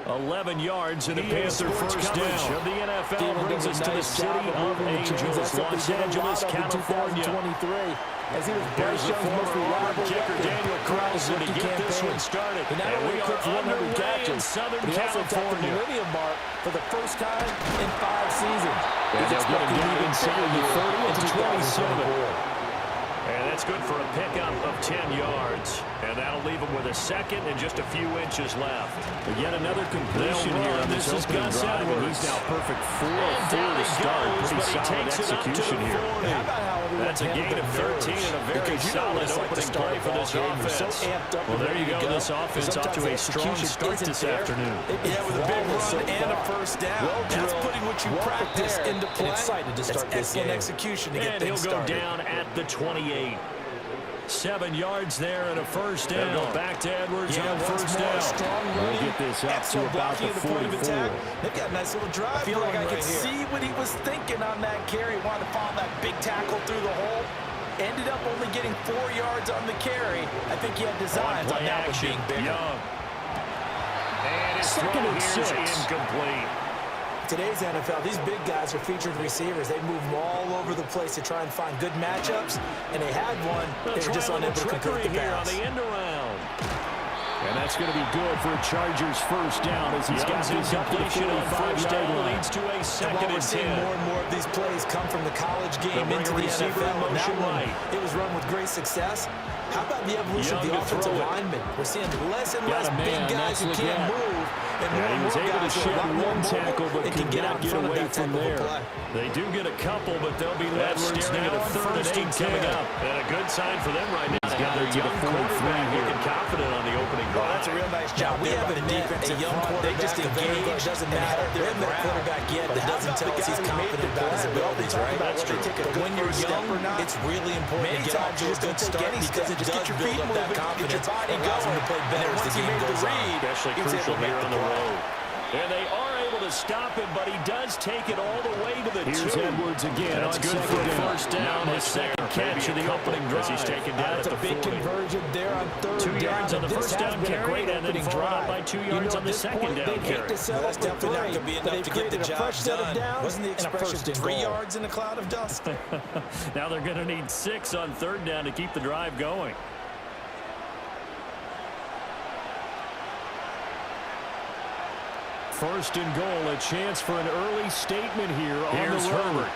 11 yards and a Panther first down. Of the NFL brings us to the city of Angels, Los Angeles, California. As he was There's the former kicker Daniel Carlson to get this one started. And we are underway in Southern California. The millennium mark for the first time in 5 seasons. And they'll get him down inside the 30 to 27. And that's good for a pickup of 10 yards. And that'll leave him with a second and just a few inches left. But yet another completion here on this opening drive. And he's now perfect 4-4 to start. Pretty solid execution here. That's a gain of 13 and a very solid opening play for this offense. Well, there you go. This offense off to a strong start this afternoon. Yeah, with a big run and a first down. That's putting what you practice into play. That's excellent execution to get things started. And he'll go down at the 28. 7 yards there and a first down. Go back to Edwards on first down. We'll get this up to about the 44. They've got a nice little drive. I feel like I could see what he was thinking on that carry. Wanted to follow that big tackle through the hole. Ended up only getting 4 yards on the carry. I think he had designs on that one being bigger. Young. And his throw here is incomplete. Today's NFL, these big guys are featured receivers. They move them all over the place to try and find good matchups, and they had one. They were just unable to complete the pass. On the end around. And that's going to be good for a Chargers first down as he's got this completion on first down. Leads to a second and 10. We're seeing more and more of these plays come from the college game into the NFL. That one, it was run with great success. How about the evolution of the offensive linemen? We're seeing less and less big guys who can't move. And he was able to shed one tackle, but could not get away from there. They do get a couple, but they'll be left staring at a third and 8 coming up. And a good sign for them right now. He's got their young quarterback looking confident on the opening drive. That's a real nice job. We haven't a young quarterback. They just engage. Doesn't matter. They haven't met a quarterback yet that doesn't tell us he's confident about his abilities, right? That's true. But when you're young, it's really important to get off to a good start because it does build up that confidence. It allows him to play better as the game goes on. Especially crucial here on the road. And they are able to stop him, but he does take it all the way to the 2. Here's Edwards again. That's good for a first down. His second catch of the opening drive. He's taken down at the 40. That's a big conversion there on third down. 2 yards on the first down carry, and then followed up by 2 yards on the second down carry. That's definitely not going to be enough to get the job done. Wasn't the expression 3 yards in a cloud of dust? Now they're going to need 6 on third down to keep the drive going. First and goal, a chance for an early statement here on the road. Here's Herbert.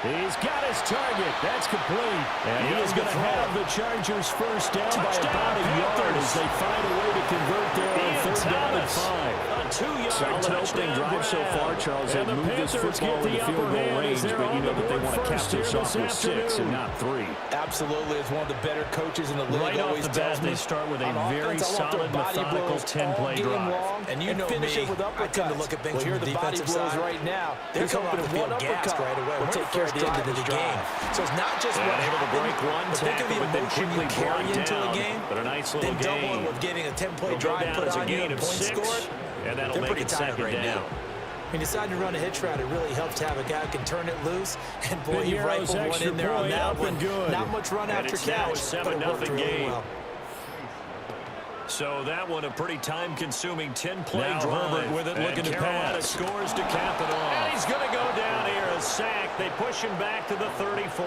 He's got his target. That's complete. And he is going to have the Chargers first down by about a yard as they find a way to convert there on third down and 5. A 2-yard touchdown drive so far, Charles. They've moved this football in the field goal range, but you know that they want to cap this off with 6 and not 3. Absolutely. As one of the better coaches in the league right always off the bat, tells me, they start with a very solid, methodical 10-play drive. And you know me, I tend to look at things from the defensive side right now. They're coming up with one uppercut right away. We'll take care of the end of the game. So it's not just what able to break one tackle, but then quickly carry into a game. But a nice little then game. Double with getting a 10-play drive put on you, a point scored. And that'll make it second down. He decided to run a hitch route. It really helps to have a guy who can turn it loose. And boy, he rifled one in there on that one. Not much run after catch, but it worked really well. So that one a pretty time-consuming 10-play drive. Herbert with it, looking to pass. Scores to cap it off. And he's going to go down here, a sack. They push him back to the 34.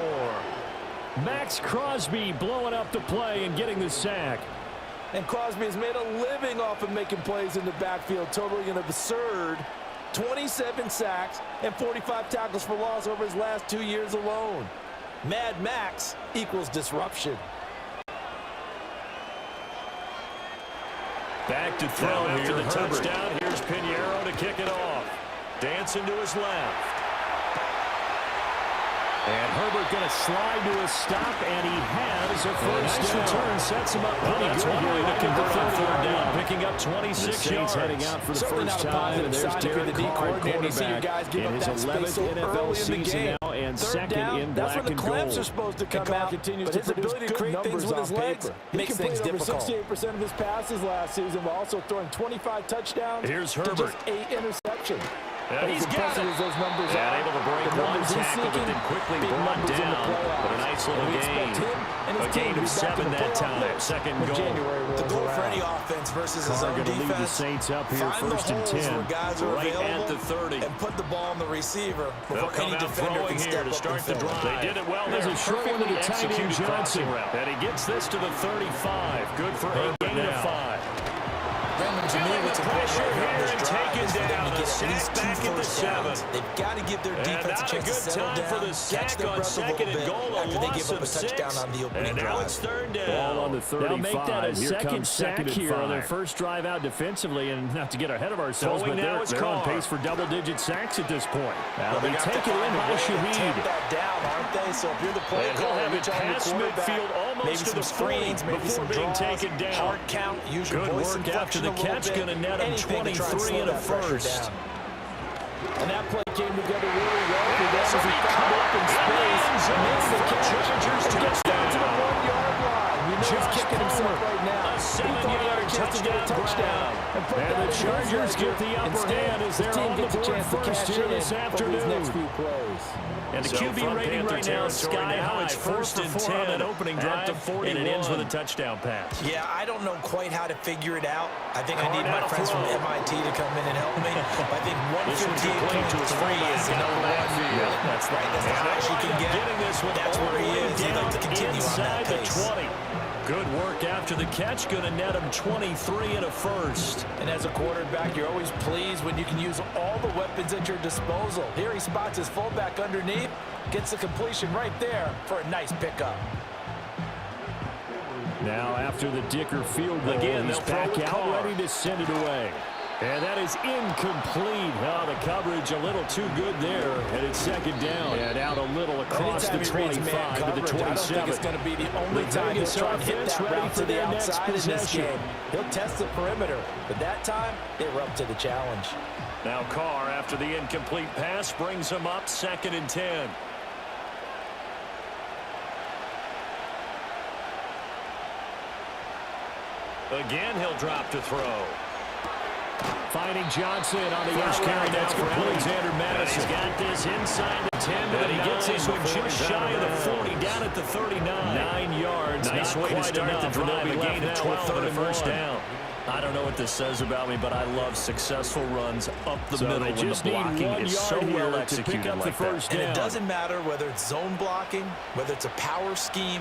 Max Crosby blowing up the play and getting the sack. And Crosby has made a living off of making plays in the backfield, totaling an absurd 27 sacks and 45 tackles for loss over his last 2 years alone. Mad Max equals disruption. Back to throw after the touchdown. Here's Pinheiro to kick it off. Dancing to his left. And Herbert going to slide to a stop, and he has a first return. Sets him up pretty good here to convert on third down, picking up 26 yards. Heading out for the first time, and there's Derek Carr, quarterback, in his 11th NFL season now, and second in black and gold. That's when the clamps are supposed to come out, but his ability to create things with his legs makes things difficult. 68% of his passes last season, while also throwing 25 touchdowns Here's to Herbert. just 8 interceptions. And he's got it. Those numbers are. Able to break one tackle, but then quickly brought down. But a nice little gain. A gain of 7 that time. Second goal. The goal for any offense versus his own defense. Lead the Saints up here, Find first the and holes 10. where guys are Right available at the 30. and put the ball on the receiver before any out defender throwing can here step to up start and the fill it. drive. They did it well. There's a short one to the tight end, Executed Johnson. crossing route. And he gets this to the 35. Good for a gain of 5. Brandon, to me, what's important Pressure right here here on this and drive taken is for them down. to A get at sack least 2 back at the first 7. downs. They've got to give their defense a not a chance to good settle time for down, the catch sack their on breath a second little and bit goal. after they A give loss up a of 6. touchdown on the opening And now drive. it's third down. Ball on the 35. They'll make that a Here second comes sack second and here on their 5. first drive out defensively, and not to get ahead of ourselves, Throwing but now is they're on Carr. pace for double-digit sacks at this point. Now They they got take to it find in a by way to Shaheed. tamp that down, aren't they? So if you're the play And he'll caller, have it reach on your past quarterback, midfield, almost maybe to some the 40 screens, maybe before some being draws, taken down. hard count, use your Good voice work after inflection the a little catch, bit, gonna net him anything to try and 23 slow and a that pressure first. down. And that play came together really well for them as So he he found caught open in the space, end zone makes the for catch, Chargers and gets down to the touchdown. 1-yard line. You know he's Josh kicking himself Palmer, right now. a He thought he had a 7-yard chance to get a touchdown. and put And that the in his Chargers ledger. get the upper Instead, hand as his they're team on the gets a board chance to first cash here in this over these afternoon. next few plays. And the So QB from rating Panther right now is territory, sky now high. it's 4 first for and 4 on 10 that opening at drive, the 41. and it ends with a touchdown pass. Yeah, I don't know quite how to figure it out. I think I Carr need my now friends from throw. MIT to come in and help me. I think This one's complete to his 158.3 is the fullback number out of the one. backfield. That's right. That's the highest you can get. Getting this one That's where he is. He'd like to continue on that inside the pace. 20. Good work after the catch. Going to net him 23 and a first. And as a quarterback, you're always pleased when you can use all the weapons at your disposal. Here he spots his fullback underneath, gets the completion right there for a nice pickup. Now after the Dicker field goal, Again, he's they'll throw back with out Carr. ready to send it away. And that is incomplete. Oh, the coverage a little too good there. And it's second down. And out a little across the Anytime he reads man 25 to the coverage, I don't think 27. it's going to be the only The time he'll Vegas try and hit offense that ready route for to the their next outside in this possession. game. He'll test the perimeter, but that time, they were up to the challenge. Now Carr, after the incomplete pass, brings him up second and 10. Again, he'll drop to throw. Finding Johnson on the First out carry route. That's now for Alexander Madison. He's got this inside the 10 to And the he gets 9 this one before just he's out shy of the there. 40, down at the 39. 9 yards. Nice Not way to quite start enough, the and drive. they'll A be gain left of now with 12 and a 3rd first one. down. I don't know what this says about me, but I love successful runs up the middle they when just the need blocking 1 is yard so here well to executed pick up the like that. first And down. it doesn't matter whether it's zone blocking, whether it's a power scheme.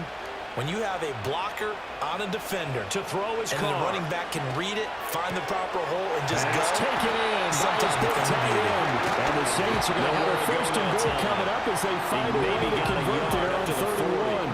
When you have a blocker on a defender, To throw is and the Carr. running back can read it, find the proper hole, and just It's go. taken in by Sometimes his big it's tight beauty. end. And the Saints are going to have a first and goal coming up as they find a way maybe to got a convert yard there up on to the 31.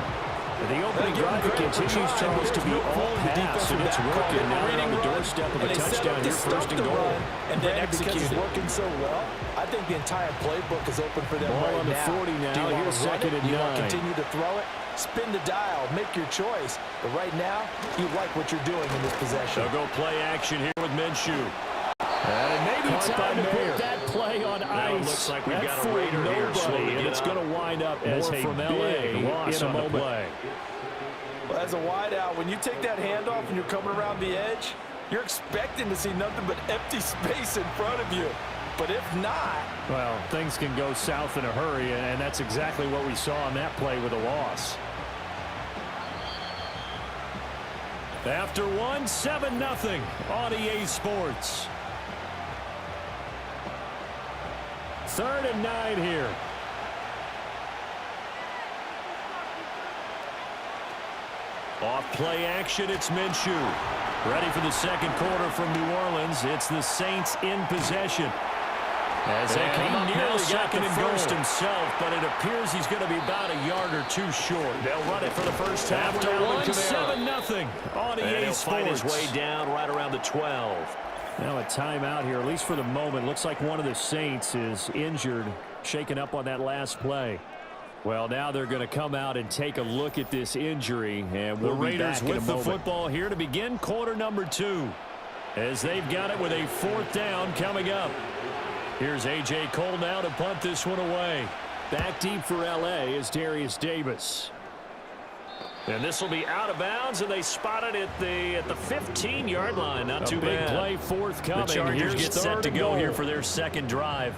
The opening drive continues, Charles, to be all pass, and it's working now. They're on the doorstep of a touchdown here, first and goal. And then execute because it's it. working so well, I think the entire playbook is open for them Ball right on the now. 40 now. Do you want Here's to run second it? and Do you want to 9. continue to throw it? Spin the dial. Make your choice. But right now, you like what you're doing in this possession. They'll go play action here with Minshew. And maybe Caught time by to Mayer. put that play on Now it ice. looks like we've That got a fooled Raider here, so nobody, we and get it's up. going to wind up as More a from big LA loss in on the the moment. play. Well, as a wideout, when you take that handoff and you're coming around the edge, you're expecting to see nothing but empty space in front of you. But if not, Well, things can go south in a hurry, and that's exactly what we saw on that play with a loss. After one, 7-0 on EA Sports. 3rd and 9 here. Off play action, it's Minshew. Ready for the second quarter from New Orleans. It's the Saints in possession. As they come up now, second and first himself, but it appears he's going to be about a yard or two short. They'll run it for the first time. After one, 7-0 on EA Sports. Find his way down right around the 12. Now a timeout here, at least for the moment. Looks like one of the Saints is injured, shaken up on that last play. Well, now they're going to come out and take a look at this injury, and we'll The be Raiders back in a with the moment. football here to begin quarter number 2. As they've got it with a 4th down coming up. Here's A.J. Cole now to punt this one away. Back deep for L.A. is Darius Davis. And this will be out of bounds, and they spot it at the 15-yard line. Not too bad. Big play forthcoming. The Chargers Here's get set to go here for their second drive.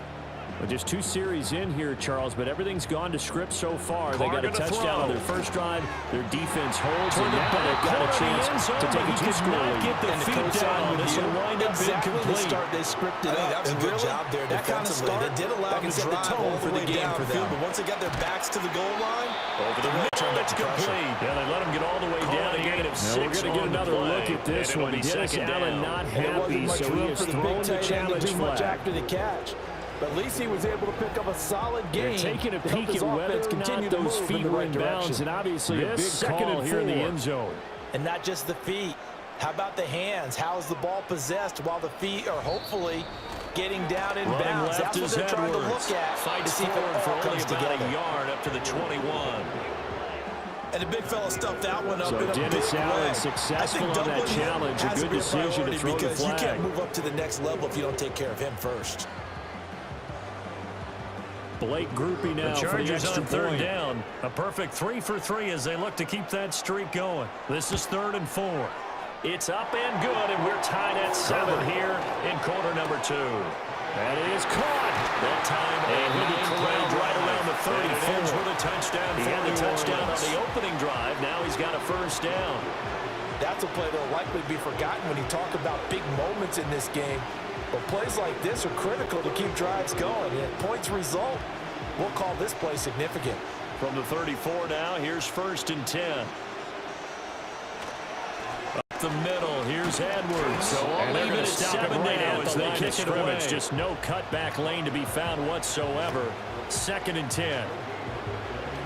Well, just 2 series in here, Charles, but everything's gone to script so far. They Carr got a touchdown on their first drive. Their defense holds, and now they've got a chance to take a 2-score lead. Get the feet down. This will wind up incomplete. They scripted up. That was a good job there defensively. They did allow them to set the tone for the game for them. But once they got their backs to the goal line, over the middle, it's complete. Yeah, they let them get all the way down. A gain of 6. We're going to get another look at this one. Dennis Allen not happy, so he has thrown the challenge flag. After the catch. But at least he was able to pick up a solid gain. They're taking a peek at whether or not those feet were in bounds, and obviously a big call here in the end zone. And not just the feet. How about the hands? How is the ball possessed while the feet are hopefully getting down in bounds? That's what they're trying to look at. Fights forward for only about a yard up to the 21. And the big fella stuffed that one up in a Dennis big Allen way. successful on that challenge. A good decision to throw the flag. You can't move up to the next level if you don't take care of him first. Blake groupie now the Chargers for the extra on third point. down. A perfect 3 for 3 as they look to keep that streak going. This is 3rd and 4. It's up and good, and we're tied at 7 here in quarter number 2. That is caught. That time, and he'll be corralled right around the 34. And it ends with a touchdown. He had the touchdown on the opening drive. Now he's got a first down. That's a play that will likely be forgotten when you talk about big moments in this game. But plays like this are critical to keep drives going. And if points result, we'll call this play significant. From the 34 now, here's 1st and 10. Up the middle, here's Edwards. So and they're going to stop stop it right now as as they they kick it away. Just no cutback lane to be found whatsoever. 2nd and 10.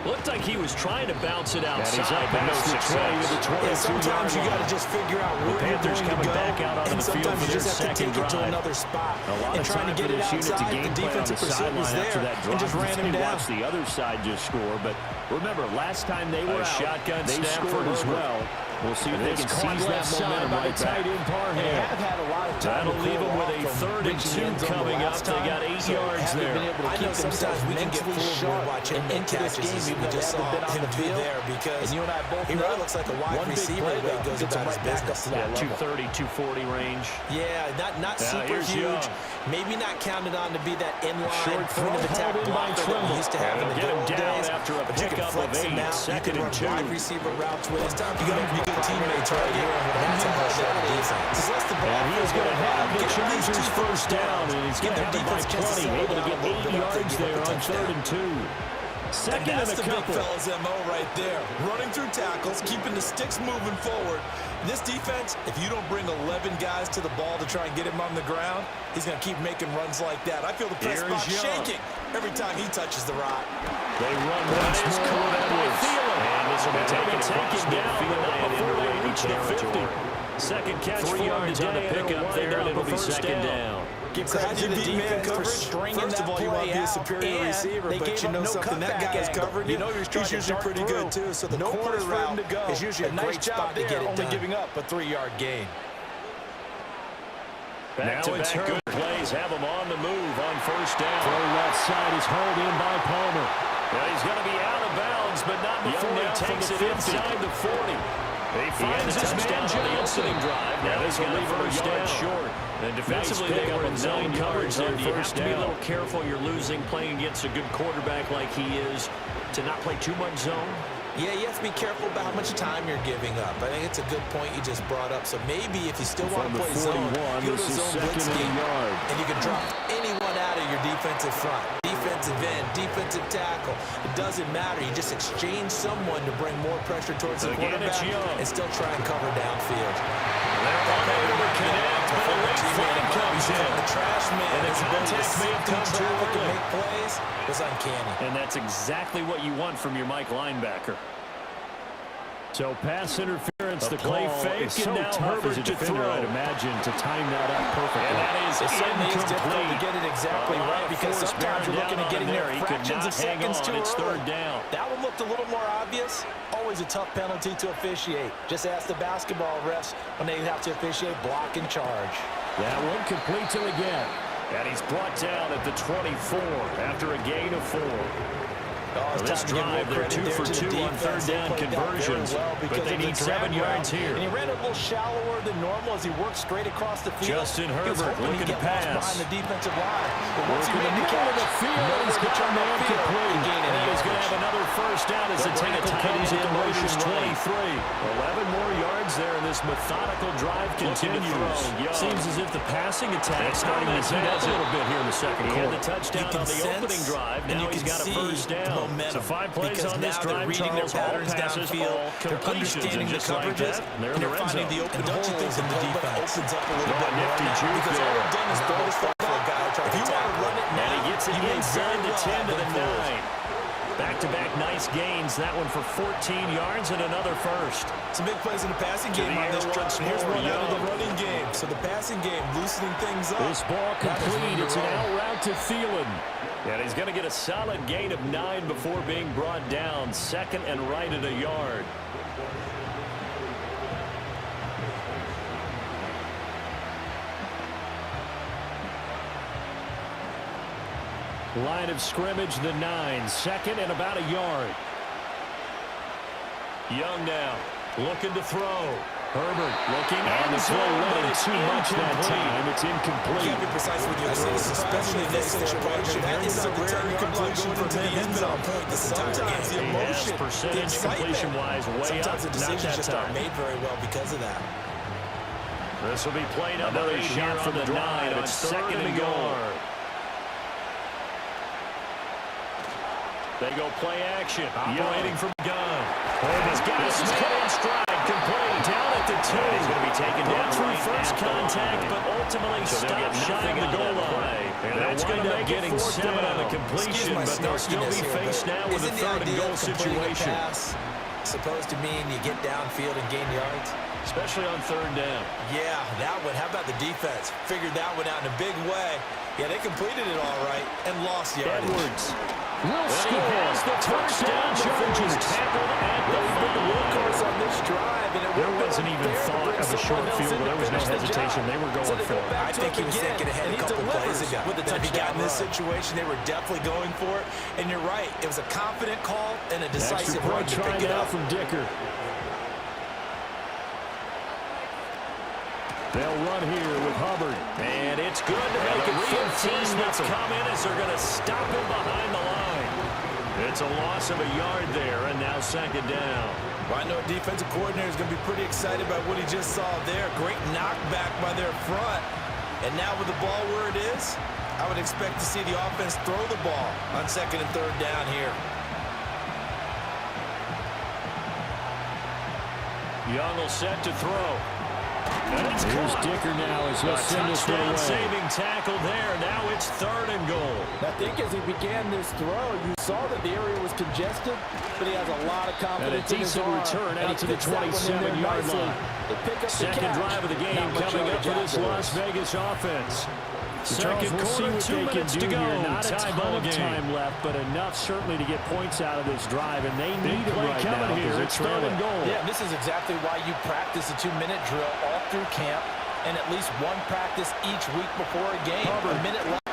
Looked like he was trying to bounce it outside, but no past the 20 to the 22-yard line. Sometimes you got to just figure out where you're Panthers going to coming go, back out onto and the field sometimes for you their just have to second take it to drive. another spot. A lot And of trying time to get for it this unit to outside, game the plan on defensive the pursuit was sideline after there, that and drop. just ran him down. Watch the other side just score, but remember, last time they were out, shotgun they snap scored for as Herbert. well. We'll see if they can seize that momentum right back. They have had a lot of time That'll to leave cool them with off a from 3rd and reaching 2 the end zone coming the up. last They time. got 8 So yards haven't there. been able to I keep know sometimes we can get mentally fooled sharp watching and into this catches game, as we even though just they saw haven't been on him the do field. there, because And you and I both he know really looks like a wide one big receiver play, the way he though, goes gets him about his right back up business. to that level. 230, 240 range. Yeah, not super here's huge. Young. Maybe not counted on to be that inline Short point of throw attack hauled in by blocker that we used to have in the Get good him old down days. after a But you can pickup of flex him 8, out. You 2nd can and run 2. wide receiver routes with him. You can have good teammates right here. That's a much better defense. Just the ball. And he is going to have the Get these Chargers two first down, and he's going to have it by 20, able to get 8 yards there on 3rd and 2. Second and that's a the couple. big fella's MO right there. Running through tackles, keeping the sticks moving forward. This defense, if you don't bring 11 guys to the ball to try and get him on the ground, he's going to keep making runs like that. I feel the press box shaking every time he touches the rock. They run once more with Edwards. And this will be taken down, but not before they reach the 50. Second catch 3 yards on the pickup there, and it'll be 2nd down. Give credit to the defense for stringing that play out. be a superior receiver, but you know something, that guy's covering you. He's usually pretty good, too. So the corner route is usually a great spot to get it done. Only giving up a 3-yard gain. Back-to-back good plays have him on the move on first down. Throw left side is hauled in by Palmer. Well, he's going to be out of bounds, but not before he takes it inside the 40. He finds his man on the opening drive. Now he's going to leave him a yard short. And defensively, they were in zone coverage there. You have to be a little careful. You're losing playing against a good quarterback like he is to not play too much zone. Yeah, you have to be careful about how much time you're giving up. I think it's a good point you just brought up. So maybe if you still want to play zone, go to zone blitz game, and you can drop anyone out of your defensive front. Defensive end, defensive tackle. It doesn't matter. You just exchange someone to bring more pressure towards the quarterback and still try and cover downfield. They're unable to connect, but a late flag comes in. The trash man, And the his ability to contact may have come too traffic and early. make plays was uncanny. And that's exactly what you want from your Mike linebacker. So pass interference, the play call fake, is and so now tough as a Herbert to defender, throw. I'd imagine, to time that up perfectly. And that is It certainly is difficult to incomplete. get it exactly A lot right of because force sometimes you're bearing looking at down getting on there him there. He could fractions not of hang seconds on. too It's early. 3rd down. That one looked a little more obvious. Always a tough penalty to officiate. Just ask the basketball refs when they have to officiate block and charge. That one completes him again. And he's brought down at the 24 after a gain of 4. Well, this drive, they're 2 for 2 on third down conversions, but they need 7 yards here. And he ran a little shallower than normal as he worked straight across the field. Justin Herbert looking to pass. Behind the defensive line. But once he Working made the catch, the field, he's got a man complete. And he's going to have another first down as the tackle comes at the Raiders' 23. 11 more yards there, and this methodical drive continues. Seems as if the passing attack is starting to heat up a little bit here in the second quarter. He had the touchdown on the opening drive. Now he's got a first down. So 5 plays on this drive. Charles, all passes, all completions, and just like that, they're in the red zone. The open don't you think the defense opens up a little bit nifty more juke because all they've done is throw this ball for a guy trying to tackle it. And he gets it inside the 10 to the 9. Back-to-back nice gains. That one for 14 yards and another first. Some big plays in the passing game on this drive. Here's one out of the running game. So the passing game loosening things up. This ball complete. It's an out route to Thielen. And he's going to get a solid gain of 9 before being brought down. Second and right at a yard. Line of scrimmage, the 9. Second and about a yard. Young now, looking to throw. Herbert looking on the throw, limited too much that time. It's incomplete. You can't be precise with your throws, especially in this situation. That is a rare completion from the end zone. Sometimes the emotion, the completion-wise, way sometimes up. the decisions just aren't made very well because of that. This will be played up. Another shot for the 9 on second and goal. They go play action. Operating from gun. He's got his head in stride. Complete. Down at the 2. He's going to be taken down through first contact, but ultimately stopped shy of the goal line. And that's going to make getting 7 on the completion, but they'll still be faced now with a third and goal situation. Supposed to mean you get downfield and gain yards? Especially on third down. Yeah, that one. How about the defense? Figured that one out in a big way. Yeah, they completed it all right and lost yardage. Edwards will score the touchdown. Chargers tackled at the workhorse on this drive, and there wasn't even thought of a short field. There was no hesitation. They were going for it. I think he was thinking ahead a couple plays ago. If he got in this situation, they were definitely going for it. And you're right. It was a confident call and a decisive run to pick it up from Dicker. They'll run here with Hubbard. And it's good to make it 14 that's come in as they're going to stop him behind the line. It's a loss of a yard there, and now second down. Well, I know a defensive coordinator is going to be pretty excited about what he just saw there. Great knockback by their front. And now with the ball where it is, I would expect to see the offense throw the ball on second and third down here. Young will set to throw. Here's Dicker now as he'll send this one away. Saving tackle there. Now it's third and goal. I think as he began this throw, you saw that the area was congested, but he has a lot of confidence in his arm. And a decent return out to the 27-yard line. Second drive of the game coming up for this Las Vegas offense. Second quarter, 2 minutes to go. Not a ton of time left, but enough certainly to get points out of this drive, and they need it right now here. It's third and goal. Yeah, this is exactly why you practice a 2-minute drill all through camp and at least one practice each week before a game. A minute left.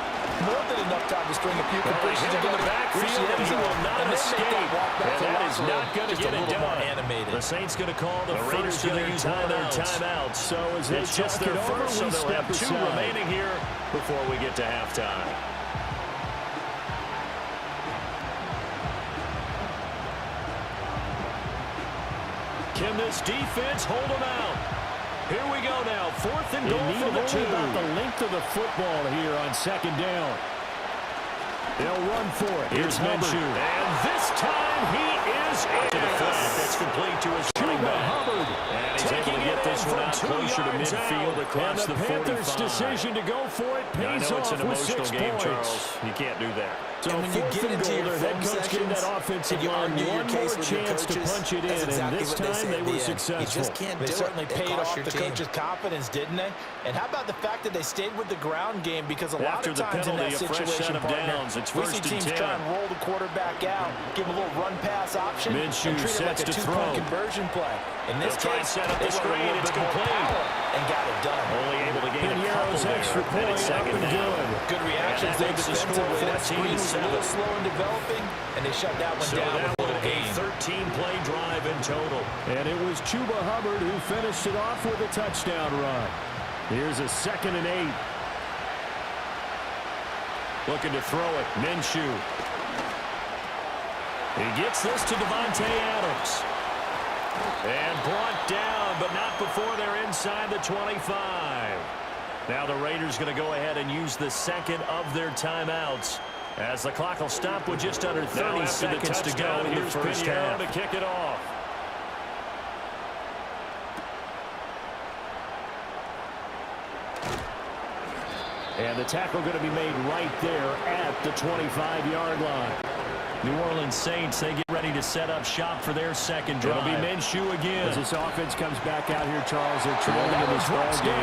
More than enough time to string a few completions in the backfield, and he will not escape. And that is not going to get it done. The Saints going to call the Raiders going to use all their timeouts. So as they just their first, so they'll have 2 remaining here before we get to halftime. Can this defense hold them out? Here we go now. Fourth and goal from the 2. About the length of the football here on second down. They'll run for it. Here's Minshew. And this time he is into the flat. That's complete to his running back. Hubbard. And he's able to get this one out closer to midfield across the 45. Panthers' decision to go for it pays off with 6 points. Charles. You can't do that. So when you get into your head coach giving that offensive line one more chance to punch it in, and this time they were successful. They certainly paid off the coach's confidence, didn't they? And how about the fact that they stayed with the ground game? Because a lot of times in that situation, we see teams try and roll the quarterback out, give him a little run pass option, Minshew and treat it like a 2-point conversion play. In this case, set up the screen. It's complete. And got it done. Only able to gain a couple goes extra point, up and good. Good reactions there defensively. That screen was a little slow in developing, and they shut that one down with a little gain. 13-play drive in total. And it was Chuba Hubbard who finished it off with a touchdown run. Here's a 2nd and 8. Looking to throw it. Minshew. He gets this to Devontae Adams. And brought down, but not before they're inside the 25. Now the Raiders going to go ahead and use the second of their timeouts, as the clock will stop with just under 30 seconds to go in the first half. To kick it off. And the tackle going to be made right there at the 25-yard line. New Orleans Saints, they get ready to set up shop for their second drive. It'll be Minshew again. As this offense comes back out here, Charles, they're trailing in this ball game.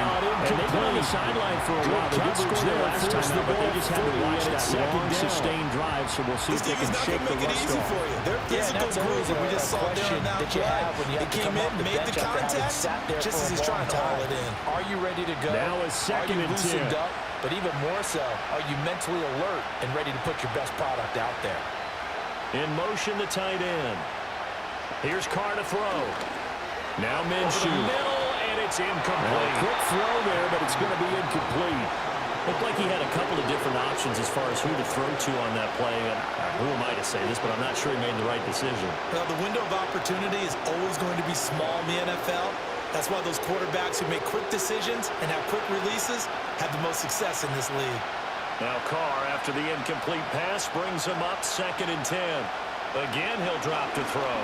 And they've been on the sideline for a while. They did score their last time, but they just had to watch that long, sustained drive, so we'll see if they can shake the rust off. Their physical's grooving. We just saw there on that play. He came in, made the contact, just as he's trying to haul it in. Are you ready to go? Now is 2nd and 10. Up? But even more so, are you mentally alert and ready to put your best product out there? In motion, the tight end. Here's Carr to throw. Now Minshew. Middle, and it's incomplete. Quick throw there, but it's going to be incomplete. Looked like he had a couple of different options as far as who to throw to on that play. And who am I to say this, but I'm not sure he made the right decision. Well, the window of opportunity is always going to be small in the NFL. That's why those quarterbacks who make quick decisions and have quick releases have the most success in this league. Now Carr, after the incomplete pass, brings him up 2nd and 10. Again, he'll drop to throw.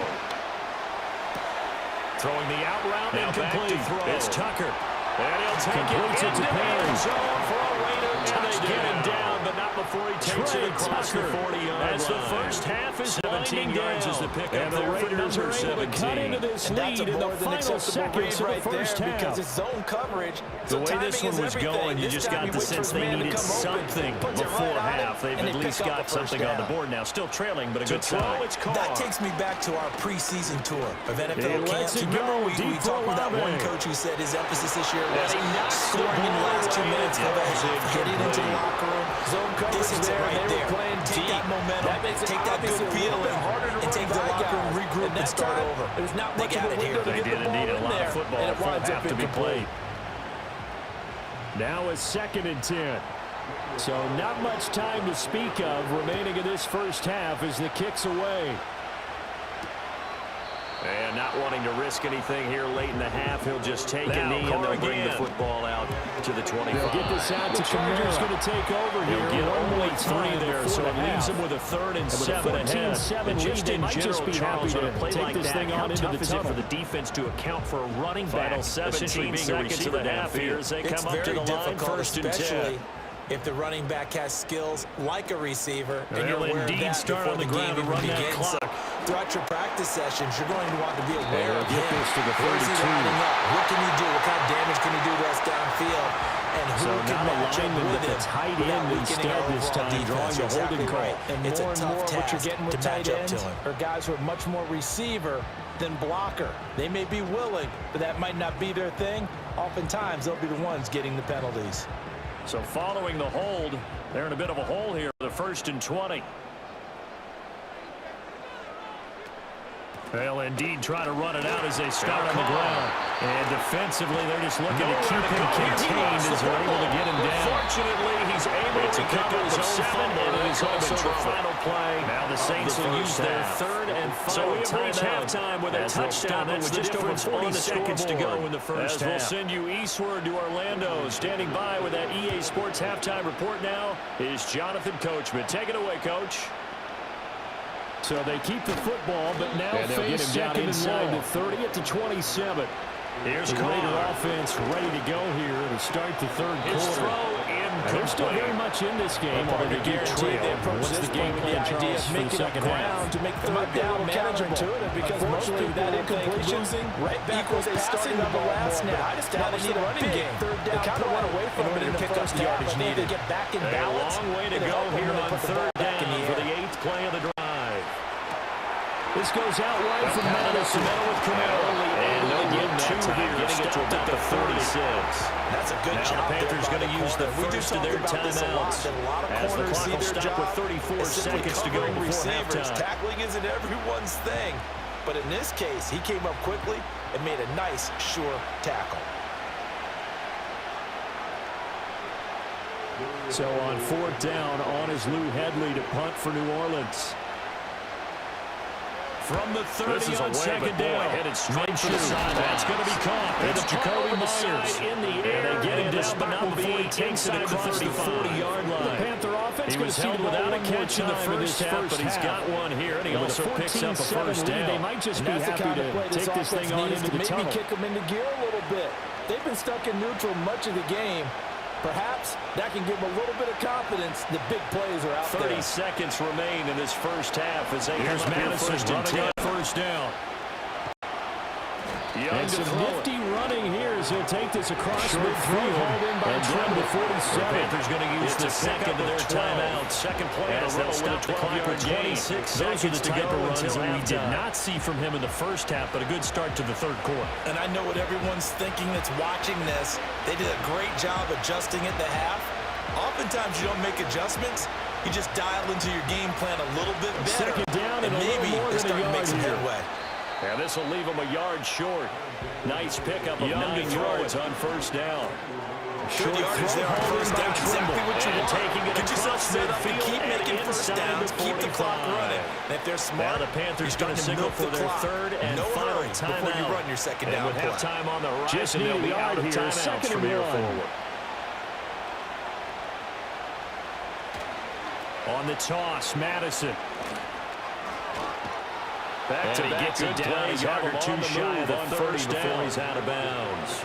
Throwing the out route, now incomplete. It's Tucker. And he'll take it into the end zone for a Raider touchdown. Get him down, but not before he takes it across the 40-yard line. As the first half is 17 yards as the pickup there for number 17. Cut into this lead in the final seconds of the first half. Because it's zone coverage. The way this one was going, you just got the sense they needed something before half. They've at least got something on the board now. Still trailing, but a good sign. That takes me back to our preseason tour of NFL camps. Remember we talked with that one coach who said his emphasis this year was scoring in the last 2 minutes of a half, getting into the locker room. Zone coverage this is there, right there. Take that momentum, take that good feeling, and take the locker room, regroup, and start over. There's not They much got of a it here. window to They get the did ball need a in lot there, of football and it for winds half up to be incomplete. played. Now is 2nd and 10. So not much time to speak of remaining in this first half as the kick's away. And not wanting to risk anything here late in the half, he'll just take a knee and they'll bring the football out to the 25. They'll get this out to Chargers going to take over here. He'll get only 3 there, so it leaves him him with a 3rd and 7 ahead. 14-7 And just lead, in might just be general, happy Charles, on to a play take like this that, thing how on into tough the is it for tunnel? the defense to account for a running back essentially being a receiver downfield? They It's come up to very the line, difficult, 1st and 10. especially if the running back has skills like a receiver, and you're aware of indeed that start before on the the ground game to run even that begins. So clock. throughout your practice sessions, you're going to want to be aware of get him. this to the Where's he 32. lining up? What can he do? What kind of damage can he do to us downfield? And who So can not a match up lineman, with but the him tight without end weakening instead our this overall time, defense? drawing the You're exactly holding call. right. And It's a more and tough more what you're task getting to with match tight up to ends him. are guys who are much more receiver than blocker. They may be willing, but that might not be their thing. Oftentimes, they'll be the ones getting the penalties. So following the hold, they're in a bit of a hole here, the 1st and 20. They'll indeed try to run it out as they start on the ground. And defensively, they're just looking to keep him contained as they're able to get him down. Fortunately, he's able to pick up his own fumble, and it's also the final play. Now the Saints will use their 3rd and final So we have reached halftime with a touchdown with just over 40 seconds to go in the first half. We'll send you eastward to Orlando. Standing by with that EA Sports halftime report now is Jonathan Coachman. Take it away, Coach. So they keep the football, but now face second inside the 30 at the 27. Here's the Raider offense ready to go here to start the third quarter. They're still very much in this game, although they do trail. What's the game plan, Charles, for the second half? To make third down manageable, because mostly that incompletion right back where they started on the last snap. Now they need a running game. They kind of went away from it to pick up the yardage needed. Get back in balance. A long way to go here on 3rd down for the 8th play of the drive. This goes out wide from Madison. And no room two here, getting it to about the 36. That's a good job. Now the Panthers going to use the first of their timeouts as the clock will stop with 34 seconds to go before halftime. Tackling isn't everyone's thing, but in this case, he came up quickly and made a nice, sure tackle. So on fourth down, on is Lou Hedley to punt for New Orleans. From the 30 on second down, headed straight for the side. That's going to be caught. It's Jacoby Myers in the air. And they get him down, but not before he takes it across the 40-yard line. The Panther offense was held without a catch in the first half, but he's got one here, and he also picks up a first down. They might just be happy to take this thing on into the tunnel. Maybe kick them into gear a little bit. They've been stuck in neutral much of the game. Perhaps that can give them a little bit of confidence. The big plays are out there. 30 seconds remain in this first half as they come up here first and 10. First down. And some nifty running here as he'll take this across midfield and down to 47. The Panthers going to use the second of their timeout. Second play as they'll stop the clock with 26 seconds to go until we did not see from him in the first half, but a good start to the third quarter. And I know what everyone's thinking that's watching this. They did a great job adjusting at the half. Oftentimes you don't make adjustments. You just dial into your game plan a little bit better. Second down and maybe they start to make some headway. And this will leave him a yard short. Nice pickup of 9 yards on first down. Good yardage there on first down. Exactly what you want. Taking it Get yourself set up and keep making first downs. Keep the clock running. And if they're smart, now the Panthers going to signal for their third and final timeout before you run your second down. And with halftime on the horizon, they'll be out of timeouts from here forward. On the toss, Madison. Back to back, gets it down a yard or two shy of the 30 before he's out of bounds.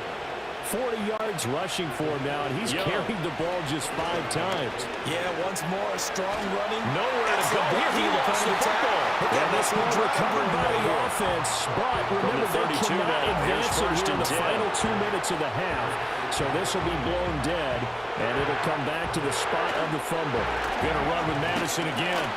40 yards rushing for him now, and he's carried the ball just 5 times. Yeah, once more, a strong running. Nowhere to go. Here he lost the football. And this one's recovered by the offense, but remember they cannot advance it in the final 2 minutes of the half. So this will be blown dead, and it'll come back to the spot of the fumble. Going to run with Madison again.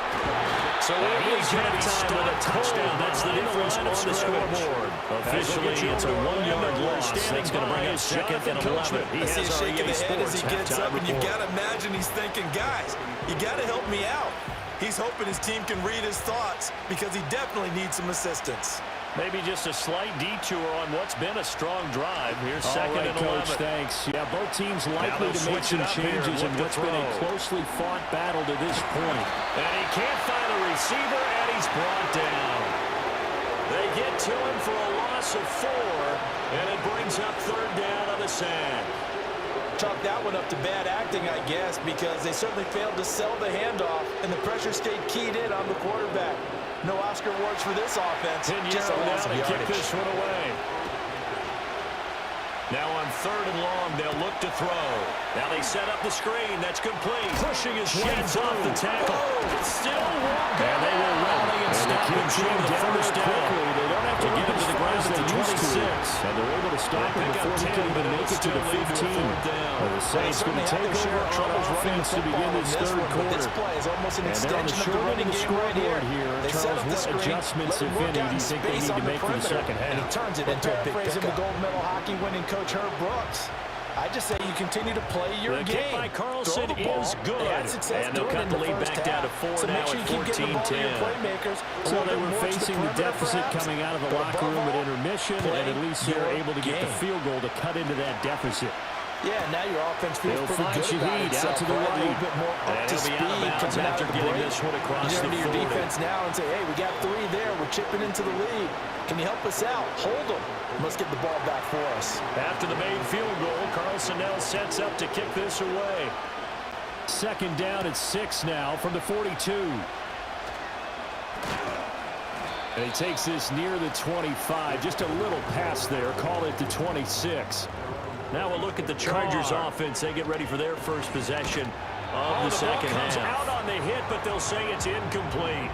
So he's going to be stopped with a touchdown. That's the difference on the scoreboard. Officially, it's a 1-yard loss. That's going to bring up second and 11. I see a shake in the head as he gets up, and you've got to imagine he's thinking, guys, you got to help me out. He's hoping his team can read his thoughts because he definitely needs some assistance. Maybe just a slight detour on what's been a strong drive. Here's second and 11. Coach, thanks. Yeah, both teams likely to make some changes in what's been a closely fought battle to this point. And he can't find a receiver, and he's brought down. They get to him for a loss of 4, and it brings up third down on the sand. Chalk that one up to bad acting, I guess, because they certainly failed to sell the handoff, and the pressure stayed keyed in on the quarterback. No Oscar awards for this offense. 10 yards now to kick this one away. Now on third and long, they'll look to throw. Now they set up the screen. That's complete. Pushing his sheds off the tackle. Still walking. And they were running and stopping him short of the first down. They don't have to get him to the ground at the 26. And they're able to stop him before he can even make it to the 15. The Saints going to take over on offense to begin this third quarter. This play is almost an extension of the running game right here. Charles, what adjustments, if any, do you think they need to make for the second half? And he turns it into a big pickup. The gold medal hockey winning coach Herbert. I just say you continue to play your game. The kick by Carlson is good. And they'll cut the lead back down to 4 now at 14-10. So they were facing the deficit coming out of the locker room at intermission, and at least they're able to get the field goal to cut into that deficit. Yeah, now your offense feels pretty good about itself. Out to the right. A little bit more up to speed coming out of the break. This one across you the your defense now and say, hey, we got 3 there. We're chipping into the lead. Can you help us out? Hold them. Let's get the ball back for us. After the made field goal, Carlson now sets up to kick this away. Second down at 6 now from the 42. And he takes this near the 25. Just a little pass there. Call it the 26. Now we'll look at the Chargers offense. They get ready for their first possession of the second half. Out on the hit, but they'll say it's incomplete.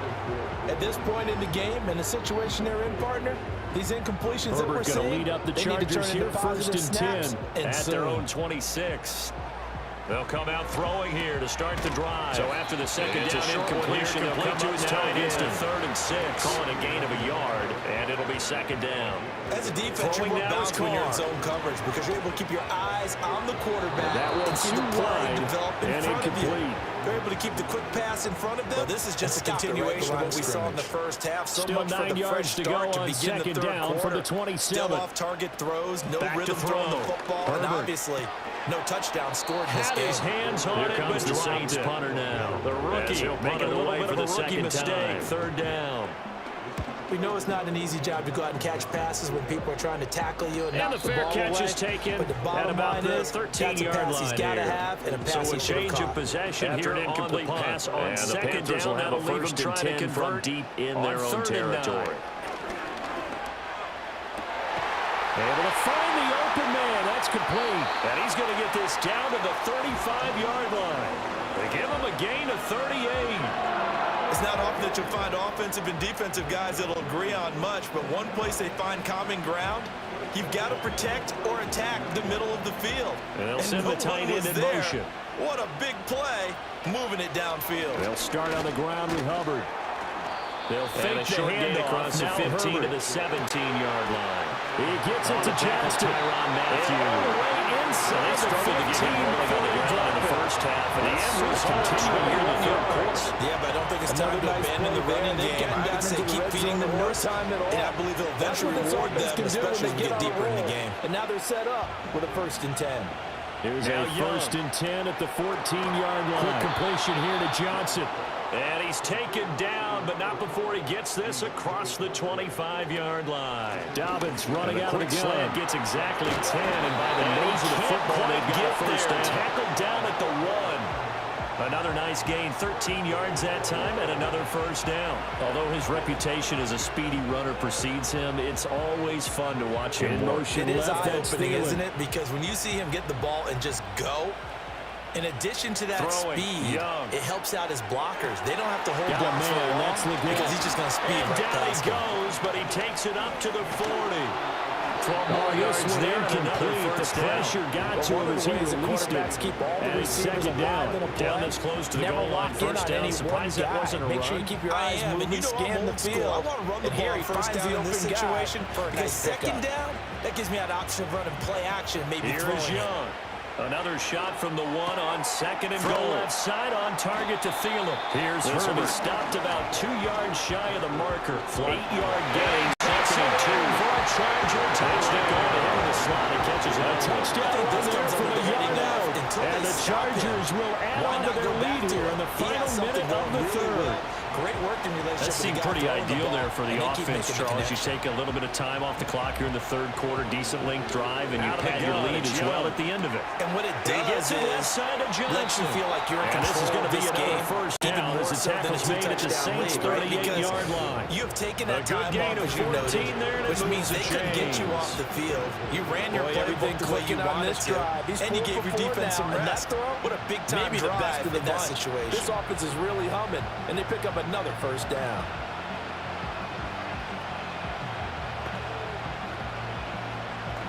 At this point in the game, in the situation they're in, partner, these incompletions that we're seeing, lead up the Chargers here first and 10 at their own 26. They'll come out throwing here to start the drive. So after the second down incompletion, they'll come to his tight end. 3rd and 6. Call it a gain of a yard, and it'll be 2nd down. As a defense, you're more balanced when you're in zone coverage because you're able to keep your eyes on the quarterback and see the play develop in front of you. They're able to keep the quick pass in front of them. Well, this is just a continuation of what we saw in the first half. So Still much for the 9 yards fresh to go start on to begin the 2nd third down quarter. from the 27. Still off-target throws, no rhythm throwing the football, and obviously no touchdown scored in this game. His hands on it, comes the Saints punter now. The rookie making a little bit of a rookie mistake. 3rd down. We know it's not an easy job to go out and catch passes when people are trying to tackle you and knock the fair ball catch away. is taken But the bottom at about line the is, 13-yard line. He's got to have and a pass he should have change of caught. possession After here an incomplete on the pass punt. on And the 2nd Panthers down, will have a that'll leave 1st them and trying to 10 from convert deep in on their own 3rd and 9. territory. Able to find the open man. That's complete. And he's going to get this down to the 35-yard line. They give him a gain of 38. It's not often that you'll find offensive and defensive guys that'll agree on much, but one place they find common ground, you've got to protect or attack the middle of the field. And they'll send the tight end in motion. What a big play, moving it downfield. They'll start on the ground with Herbert. They'll fake the hand across the 15 to the 17-yard line. He gets it to Johnston. Tyrann Mathieu. Inside the 15 on the ground in the first half. And the Emeralds continuing here in the third quarter. Yeah, but I don't think it's time to abandon the running game. I would say keep feeding them more time, and I believe they'll eventually reward them, especially as we get deeper in the game. And now they're set up with a 1st and 10. Here's a 1st and 10 at the 14-yard line. Quick completion here to Johnson. And he's taken down, but not before he gets this across the 25-yard line. Dobbins running out of the gun. Slant gets exactly 10, and by the nose of the football, they've got a 1st down. Tackled down at the 1. Another nice gain, 13 yards that time, and another 1st down. Although his reputation as a speedy runner precedes him, it's always fun to watch him in motion. It is eye-opening, isn't it? Because when you see him get the ball and just go, in addition to that speed, it helps out his blockers. They don't have to hold on for long because he's just going to speed right past him. Down he goes, but he takes it up to the 40. 12 more yards there, incomplete. The pressure got to him as he released it. And it's 2nd down. Down this close to the goal line. 1st down. Surprised that wasn't a run. Make sure you keep your eyes moving, scan the field. I want to run the ball first down in this situation because 2nd down, that gives me an option of running play action, maybe throwing it. Young. Another shot from the 1 on 2nd and goal. Left side on target to Thielen. Here's Herbert. Stopped about 2 yards shy of the marker. 8-yard gain. 2nd and 2 for a Charger touchdown. Going in the slot. He catches a touchdown there from the yard out. And the Chargers will add on to their lead here in the final minute of the 3rd. Great working relationship. That seemed pretty ideal there for the offense, Charles. You take a little bit of time off the clock here in the 3rd quarter, decent length drive, and you pad your lead as well at the end of it. And what it does is lets you feel like you're in control. This is going to be this game 1st down as the tackle's made at the Saints' 38-yard line. You have taken that time off, as you noted, which means they couldn't get you off the field. You ran your playbook the way you wanted to, and you gave your defense some rest. What a big-time drive in that situation. This offense is really humming, and they pick up another 1st down.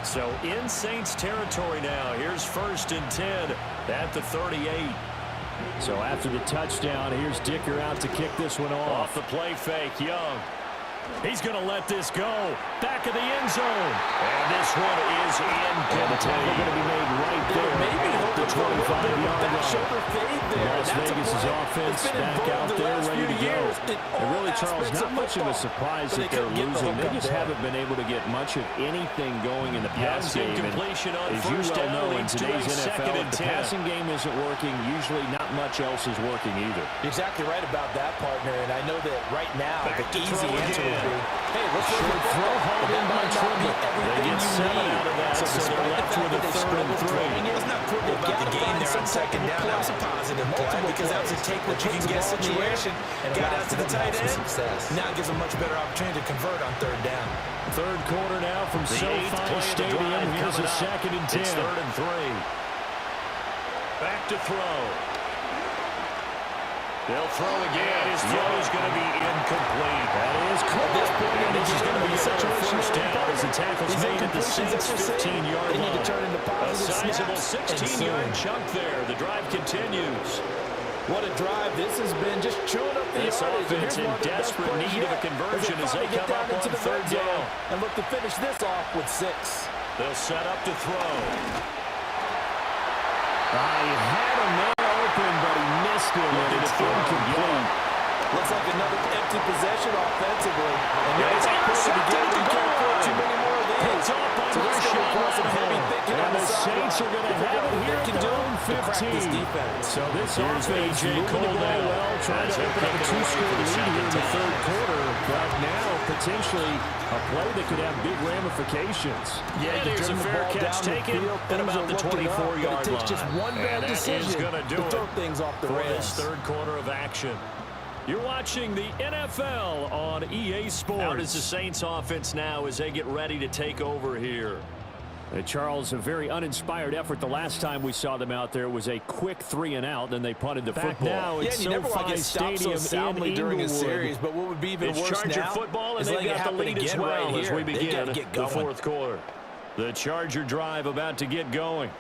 So in Saints territory now. Here's 1st and 10 at the 38. So after the touchdown, here's Dicker out to kick this one off. Off the play fake, Young. He's going to let this go. Back of the end zone. And this one is incomplete. The tackle going to be made right there. Maybe at the 25-yard line. shoulder fade there. Las Vegas' offense back out there ready to go. And really, Charles, not much of a surprise that they're losing. They just haven't been able to get much of anything going in the pass game. And as you well know, in today's NFL, if the passing game isn't working, usually not much else is working either. You're exactly right about that, partner. And I know that right now, the easy answer would be, hey, let's throw hard in by Trimble. They get 7 out of that, so they're left with a 3rd and 3. It's not proving about the game there on 2nd down. That was a positive play because that was a take what you can get situation. Got out to the tight end. Now gives a much better opportunity to convert on 3rd down. 3rd quarter now from SoFi Stadium. Here's a 2nd and 10. It's 3rd and 3. Back to throw. They'll throw again. His throw is going to be incomplete. That is close. At this point, and this is going to be another first down as the tackle's made at the Saints' 15-yard line. They need to turn into positive A sizable 16-yard chunk there. The drive continues. What a drive this has been, just chewing up the This yardage. offense in desperate need of a conversion as they come up on third down. And look to finish this off with 6. They'll set up to throw. He had a man open, but he missed it. It's incomplete. Looks like another empty possession offensively. And It's intercepted. You can't afford too many more of these. Picked up on So let's Minshew. go some heavy thinking on And the the Saints are going to have it here at their own 15. defense. So this Here's offense A.J. moving the ball well, trying to open up a 2-score lead here in the third quarter. But now, potentially, a play that could have big ramifications. Yeah, here's a fair catch taken at about the 24-yard line. It takes just one bad decision to throw things off the for rails. this third quarter of action. You're watching the NFL on EA Sports. How does the Saints offense now as they get ready to take over here? Charles, a very uninspired effort. The last time we saw them out there was a quick 3-and-out, then they punted the football. Now it's you never want to SoFi get stopped so Stadium soundly in during a Inglewood. series, but what would be even It's worse Charger now football, and is they've letting it got the happen lead as again well right as here. we They begin gotta get the going. fourth quarter. The Charger drive about to get going.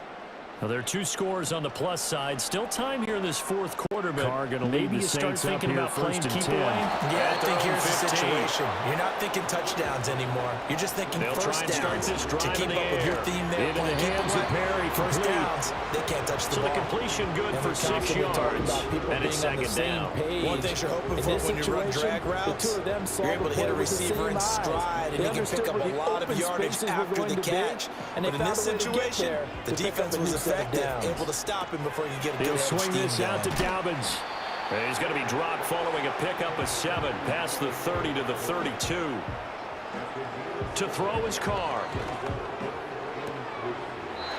Now, there are 2 scores on the plus side. Still time here in this fourth quarter, but Carr gonna lead maybe the you start Saints up thinking here about playing first and keep 10. away. Yeah, I think here's the 15. situation. You're not thinking touchdowns anymore. You're just thinking They'll try first and start downs. this drive To keep in the up with your air. theme there, Into playing the keep hands of away. Perry, First complete. downs, they can't touch the So the ball. completion good And for we're 6 constantly talking yards, about people and it's being on the second same down. page. One thing you're hoping In for this when you run situation, drag routes, the two of them saw you're able the to hit play a with the receiver in same eyes. stride, and They he can pick understood up where a the lot of open yardage spaces were after going the to be, catch. and they But in this found a way to get situation, there the to pick up defense a was new set of effective, downs. able to stop him before he could get a He'll good swing this out to Dobbins. And he's going to be dropped following a pickup of 7 past the 30 to the 32. To throw his Carr.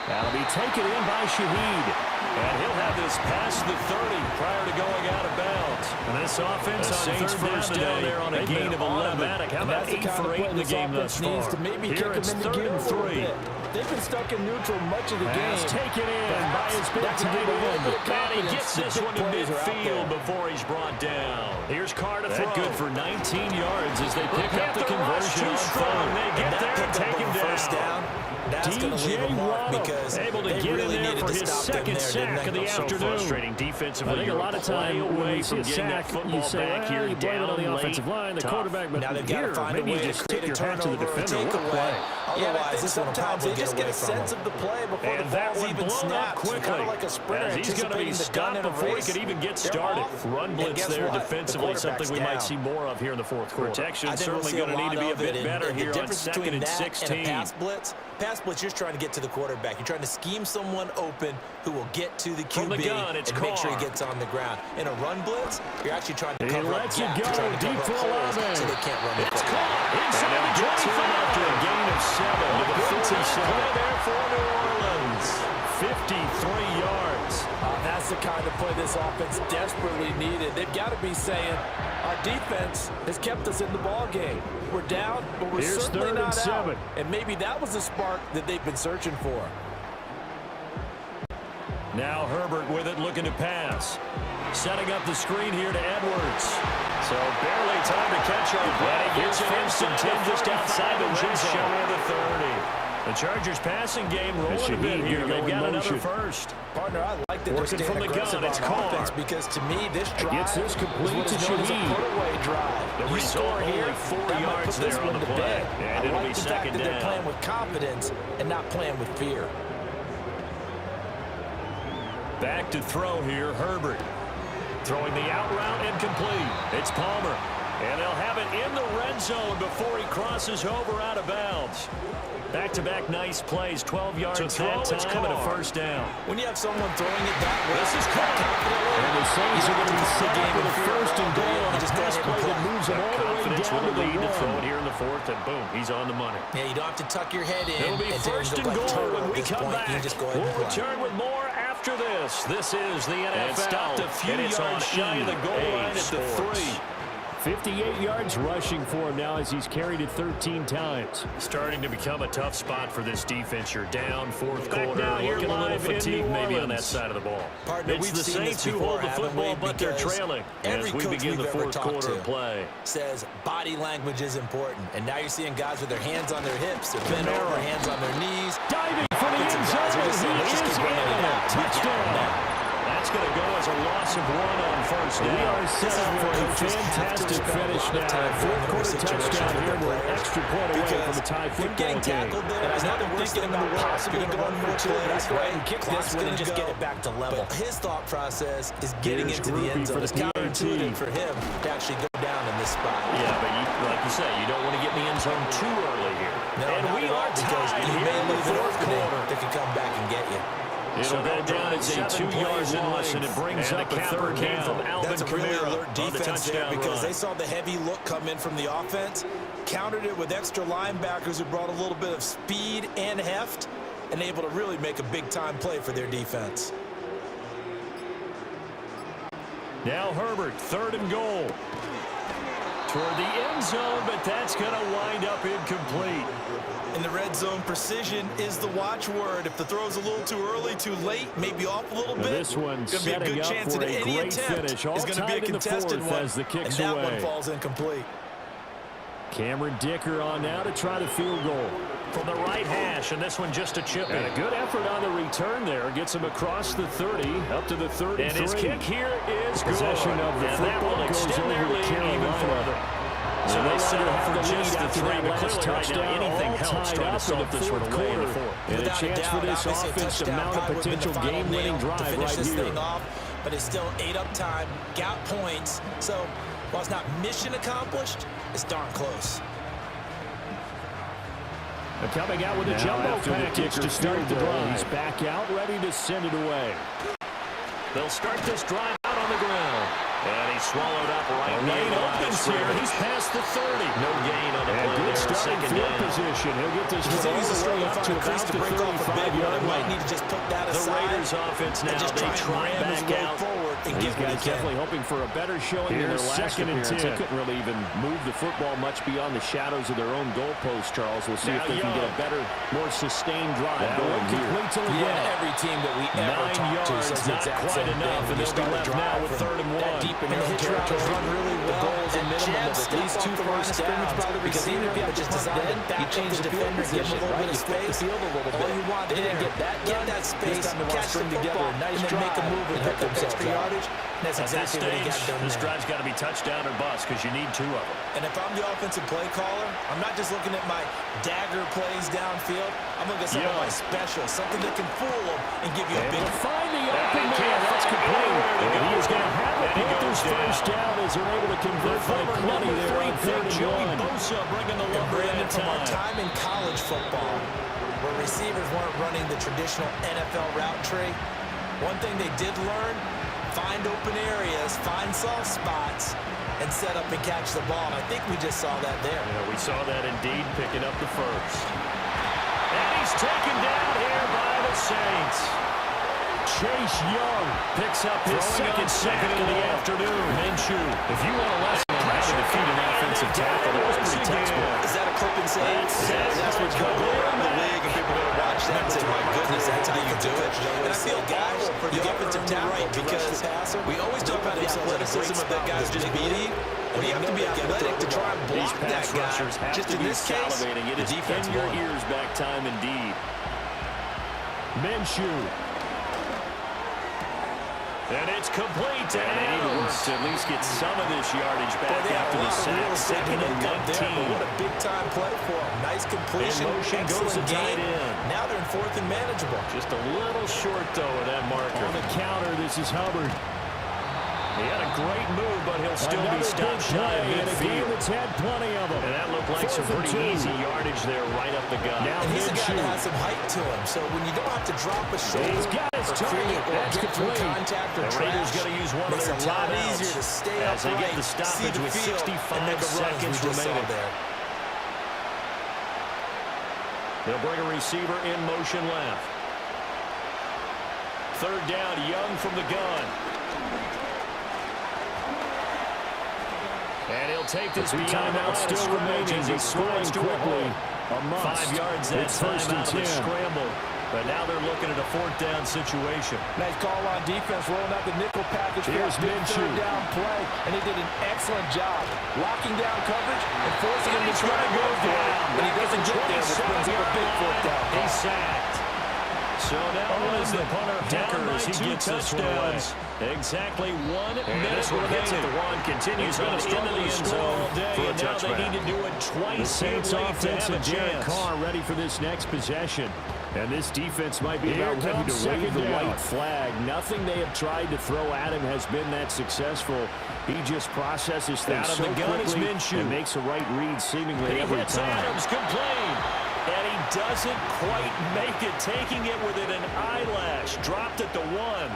That'll be taken in by Shaheed. And he'll have this past the 30 prior to going out of bounds. And this offense on Saints third first down today. there on a They've gain been of 11. automatic. How And about that's the 8 kind for of 8 play in the this game offense thus far? needs to maybe Here kick it's them into 3rd gear and a little 3. bit. They've been stuck in neutral much of the Pass game. taken in by his big That's a tight little end. bit of And he confidence. gets The this big one to plays are out midfield there. before he's brought down. Here's Carr to throw. That good for 19 yards as they pick up the Panther rush conversion too on strong. third. They get there and take him first down. down. That's going to leave a mark because able to they get really in there needed for to his stop them second there, sack didn't of they? the So afternoon. frustrating Defensively, I think a lot of time when we see a sack, you say, well, you blame it on the offensive line, the quarterback, but Now they've got here, to find a maybe way you to just create tip a your hat to the turnover or defender. What a takeaway. play. Yeah, and I Otherwise, think this one will sometimes probably they just get get away a from sense him. of the play before And the that ball's one even blown up snapped. quickly. Kind of like a sprinter As he's going to be anticipating the stopped gun in a before he race. could even get They're started. off, Run and blitz guess there what? defensively, The something we might quarterback's see more of here in the fourth quarter. Protection I think we'll certainly see a going to need lot to be a of it, bit better and here the on difference 2nd between and that 16. and a pass blitz, you're trying to get to the quarterback. You're trying to scheme someone open who will get to the From the QB gun, it's and make sure he Carr. gets on the ground. In a run blitz, you're actually trying to He cover up lets it gaps. go, You're trying to deep cover for up holes 11. so they can't run the It's football. caught inside And the they'll get to 25 him after a gain of 7 to the 47. play there for New Orleans. 53 yards. That's the kind of play this offense desperately needed. They've got to be saying, our defense has kept us in the ball game. We're down, but we're Here's certainly 3rd and not 7. out. And maybe that was the spark that they've been searching for. Now Herbert with it, looking to pass. Setting up the screen here to Edwards. So barely time to catch our breath. Gets it instant 10 just outside the red zone of the 30. The Chargers passing game rolling a bit here. They've got another first. Partner, I like that they're Working staying from the aggressive gun, it's on Carr. offense because to me, this drive Gets this complete is what to is known as a Shaheed. put-away drive. The You result, score here, only 4 that might yards put this there on one the to play. bed. And I it'll like be the fact second that they're down. playing with confidence and not playing with fear. Back to throw here, Herbert. Throwing the out route incomplete. It's Palmer. And they'll have it in the red zone before he crosses over out of bounds. Back-to-back nice plays, 12 yards that time and a first down. When you have someone throwing it that way, This is caught. And the Saints are going to be set up with a first and goal on a Just go pass ahead and play that play. moves them all the way Confidence down with to a the lead to throw it 1. here in the fourth, and boom, he's on the money. Yeah, you don't have to tuck your head in. It'll be and first and look like goal turtle when at we this come point. back. You can just go ahead and We'll play. return with more after this. This is the NFL. stopped a few and it's on yards shy of the goal line at the 3. 58 yards rushing for him now as he's carried it 13 times. Starting to become a tough spot for this defense. You're down fourth Back quarter, now here looking a little live in fatigued New maybe on Orleans. that side of the ball. Partner, It's we've the seen Saints this who before, hold the football, haven't we? but they're Because trailing every as we coach begin the we've ever fourth talked quarter to of play. says body language is important. And now you're seeing guys with their hands on their hips, they're bent over, hands on their knees. Diving for the end Guys are just saying, zone. let's just He is keep running it in. out. Touchdown. That's going to go as a loss of 1 on first down. We are set up for a coaches have to fantastic spend a finish lot of now. time Fourth in quarter situations touchdown with here. their We're an players. extra point away Because from a tie him football getting game. tackled there is not the worst thing in the world. Possibly going to run more plays, right? and kick this one and just get it back to level. But his thought process is getting Here's into the end Groupie for zone. It's the counterintuitive PAT. for him to actually go down in this spot. Yeah, but like you say, you don't want to get in the end zone too early here. No, and not we at all, are because tied you here may in the lose an fourth opening quarter. that could come back and get you. It'll go down as a 2-yard loss, and it brings up a third down. From Alvin That's a really Kamara alert on the defense there touchdown because run. they saw the heavy look come in from the offense, countered it with extra linebackers who brought a little bit of speed and heft, and able to really make a big-time play for their defense. Now Herbert, 3rd and goal. Toward the end zone, but that's going to wind up incomplete. In the red zone, precision is the watchword. If the throw's a little too early, too late, maybe off a little bit, This one's gonna be a setting good up chance for that a any great attempt finish. All is going to be a tied in the contested fourth one, as the and kick's that away. one falls incomplete. Cameron Dicker on now to try the field goal. From the right hash, and this one just a chip in. And a good effort on the return there. Gets him across the 30, up to the 33. And his kick here is good. Possession of the and that football will goes extend their over to lead even Carolina. further. So they set up for just the after 3, that but last clearly right touchdown. now anything All helps tied trying to up in solve the this one fourth away in the quarter. fourth. And a Without chance doubt, for this obviously offense to touchdown mount a probably would've been potential the final game-winning nail to drive finish right this here. thing off, but it's still ate up time, got points. So while it's not mission accomplished, it's darn close. Coming out with a jumbo package to start the drive. He's back out, ready to send it away. They'll start this drive out on the ground. And he swallowed up right near lane the line of opens here. scrimmage. He's past the 30. No gain on the And play good there, starting 2nd field down. position. He'll get this He's one all able to the way struggle up to to find a crease about to the break off a big 35-yard one. Might line. need to just put that The aside. Raiders offense now, and just they try and try ram his back way out. forward and These get what guys he can. definitely hoping for a better showing in their Here's last 2nd and appearance. 10. They couldn't really even move the football much beyond the shadows of their own goalpost, Charles. We'll see Now if they can get a better, more sustained drive going here. Yeah, every team that we ever 9 talk to yards, says the not exact quite same enough, thing. and they'll be left now with 3rd and 1. That deep in And their the own hitch route is territory. run really well. The goal is a And minimum jab of at step least off 2 the line of first scrimmage downs. by the Because even if you have just receiver, designed you back change up the the field field position, position, right? right? You You flip the space. field a little All bit. you want They there, didn't get that get done. that This space, time they want to catch the string together football, a nice and then make a drive move and and pick help up extra themselves out. yardage. And that's At this exactly what he got stage, done this there. drive's got to be touchdown or bust because you need 2 of them. And if I'm the offensive play caller, I'm not just looking at my dagger plays downfield. I'm looking at some of my specials, something that can fool them and give you a big... Find the open man. That's complete. And he is going to have it. Panthers first down as they're able to convert by plenty there on 3rd and 1. Bosa bringing the And lumber Brandon, that from our time. time in college football, where receivers weren't running the traditional NFL route tree, one thing they did learn, find open areas, find soft spots, and set up and catch the ball. And I think we just saw that there. Yeah, we saw that indeed, picking up the first. And he's taken down here by the Saints. Chase Young Picks up his second of the afternoon. Minshew, if you want a lesson on how to defeat an offensive tackle, that was pretty textbook. Is that a clip and say? That's what's going around the league, and people are going to watch that and say, my goodness, that's how you do it. And I feel, guys, the offensive tackle, because we always talk about the athleticism of that guy who's just beating, and you have to be athletic to try and block that guy. Just in this case, It is defense in your won. ears back time indeed. Minshew. And it's complete. And they need to work to at least get some of this yardage back after the sack. 2nd and 19. What a big-time play for him. Nice completion. In motion goes the Excellent tight game. end. Now they're in 4th and manageable. Just a little short, though, of that marker. On the counter, this is Hubbard. He had a great move, but he'll still be Another stopped big shy play of in a game midfield. that's had plenty of them. And that looked like some 4th and pretty 2. easy yardage there right up the gut. Now And he's a guy Minshew. that has some height to him, so when you don't have to drop a shoulder He's got his or create target. or That's get through complete. contact or The Raiders trash, got to use one of makes their it a lot timeouts easier to stay as they get upright, the see stoppage the with field, 65 and make a run, as we seconds just saw remaining. there. They'll bring a receiver in motion left. 3rd down, Young from the gun. And he'll take this Three timeouts still remaining. He's scoring quickly. A must. 5 yards that It's time first and out of the 10. scramble. But now they're looking at a 4th down situation. Nice call on defense, rolling out the nickel package. Here's big Minshew. 3rd down play, and he did an excellent job locking down coverage and forcing him to try to go for it. But he doesn't get there, which brings up a big 4th down. He's sacked. So now is the punter Deckers. He gets this one away. Exactly 1 minute this one remaining. gets at the one, continues on into the end zone for a and now they touchback. need to do it twice. The Saints here late to offense have a and Derek chance. Carr ready for this next possession. And this defense might be Here about ready comes to wave second the down. white flag. Nothing they have tried to throw at him has been that successful. He just processes things Out of so the gun is quickly Minshew. and makes a right read seemingly He every hits time. Adams, complete. And he doesn't quite make it, taking it within an eyelash. Dropped at the 1.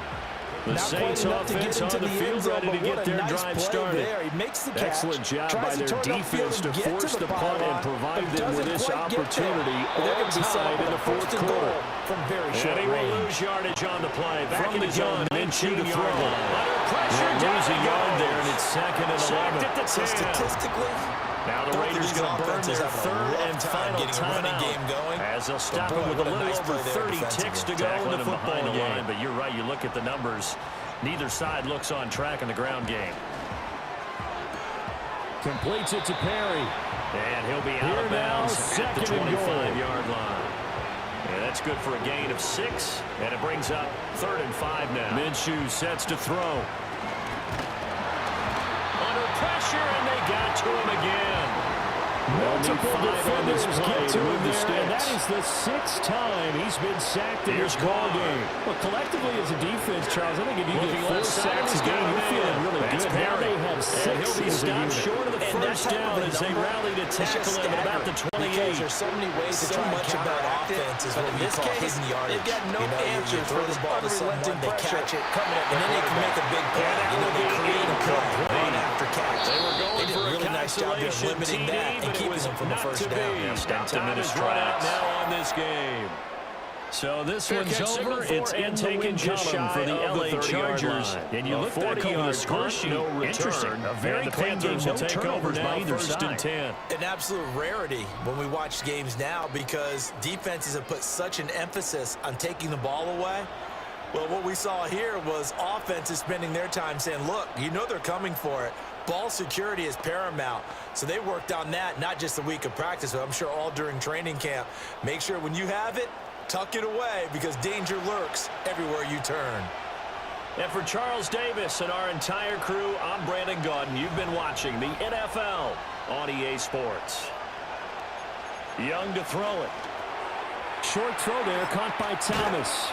The Not Saints quite enough to offense get into on the the end field zone, ready to but get what a their nice drive play started. there. He makes the catch. Excellent job by Tries their turn defense upfield to and get force the the punt pylon, and provide but them with doesn't this quite get there. opportunity But they're all going to be set tied up in with the a fourth first and goal quarter. from very short And he will range. lose yardage on the play. Back From in the the gun, gun, Minshew to the throw. throw. Under pressure, They're down losing he yard goes. there, and it's 2nd and Sacked 11. at the 10. Statistically, Now the both of Raiders these going to burn offenses their have a 3rd rough and time final getting a running timeout. game going. As they'll stop But him boy, with a what a little nice over play there 30 ticks to go in Tackling the him football behind the game. line. But you're right, you look at the numbers. Neither side looks on track in the ground game. Completes it to Perry. And he'll be out Here of now, bounds at the 2nd and goal. 25-yard line. And that's good for a gain of 6. And it brings up 3rd and 5 now. Minshew sets to throw. Under pressure, and they got to him again. Multiple defenders get to him there, and that sticks. is the 6th time he's been sacked in Here's this ball Gardner. game. Well, collectively as a defense, Charles, I think if you Looking get 4 left side, sacks he's a game, got a you're man. feeling really That's good. Now Perry. they have And 6 he'll be as a stopped unit. short of the And that first type down of a as they number rally to is tackle just him at about the staggering 28. because there's so many ways to try and much about counteract it, offense is but what in we this call case, hidden yardage. they've got no You know, you answers throw for the this ball to someone, unrelenting they pressure catch it, coming at and then they can make a big play. You know, they create a play, run after catch. They were going They did for a a really nice job there consolation limiting TD, that and but it keeping was them from a not first to be. down. And Stopped him time in his is run out tracks. now on this game. So this Fair one's catch signal over. for It's and the taken win just column shy for the of LA 30-yard Chargers. line. And you look back over the 40-yard score sheet. no return. Interesting. A very And the clean game. Panthers No will take turnovers over by now, either 1st side. and 10. An absolute rarity when we watch games now because defenses have put such an emphasis on taking the ball away. Well, what we saw here was offenses spending their time saying, look, you know they're coming for it. Ball security is paramount. So they worked on that, not just a week of practice, but I'm sure all during training camp. Make sure when you have it, tuck it away because danger lurks everywhere you turn. And for Charles Davis and our entire crew, I'm Brandon Gardner. You've been watching the NFL on EA Sports. Young to throw it. Short throw there, caught by Thomas.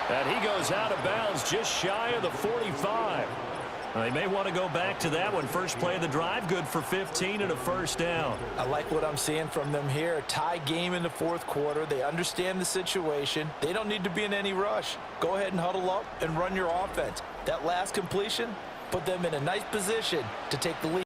And he goes out of bounds just shy of the 45. They may want to go back to that one. First play of the drive, good for 15 and a first down. I like what I'm seeing from them here. A tie game in the fourth quarter. They understand the situation. They don't need to be in any rush. Go ahead and huddle up and run your offense. That last completion put them in a nice position to take the lead.